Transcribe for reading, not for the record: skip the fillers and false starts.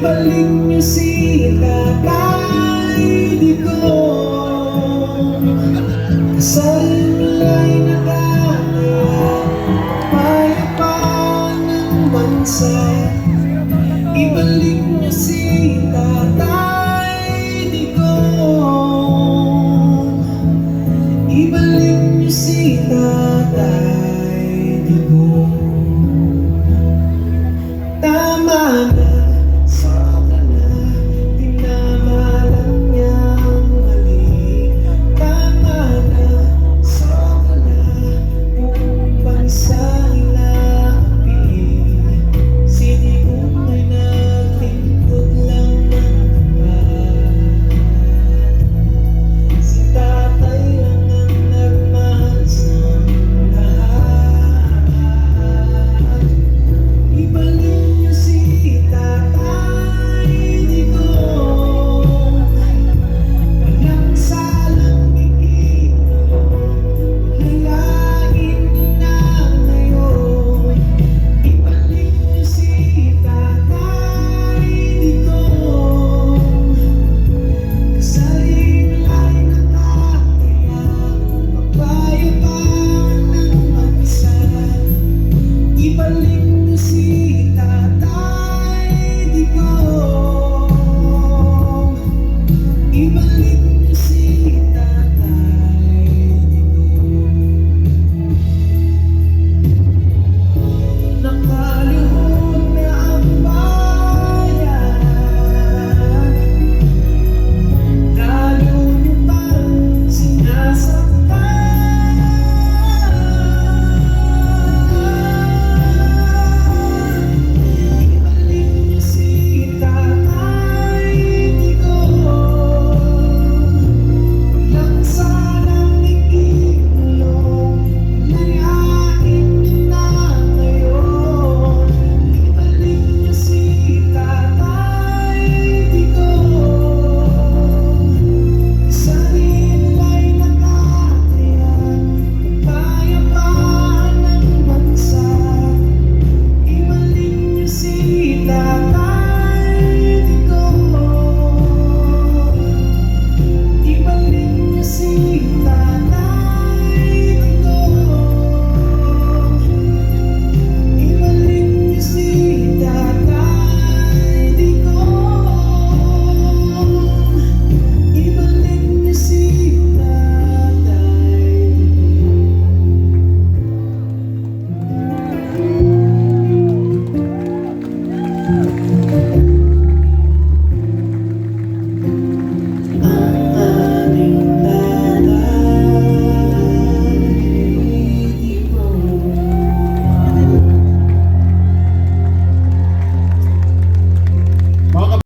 Ibalik niyo si Tatay Digong, kasala'y nakataya, payapaan ng bansa. Ibalik niyo si Tatay Digong, ibalik niyo si Tatay Digong. Tama na, saka na, pinamalang niya ang mali. Tama na, saka na, buong bansa inaapi. Si Digong ay naglingkod lang ng tapat. Si Tatay lang ang nagmahal sa lahat. Ibalik niyo si Tatay Digong, walang salang ikinulong, layain niyo na ngayon. Ibalik niyo si Tatay Digong, kasala'y nakataya, mapayapaan ng mag-isa. Ibalik niyo si Tatay Digong, ibalik niyo si Tatay Digong. Nakaluhod na ang bayan, lalo niyo pang sinasaktan. Ibalik niyo si Tatay Digong, walang salang ikinulong, layain niyo na ngayon. Ibalik niyo si Tatay Digong, kasala'y nakataya, payapaan ng bansa. Ibalik niyo si Tatay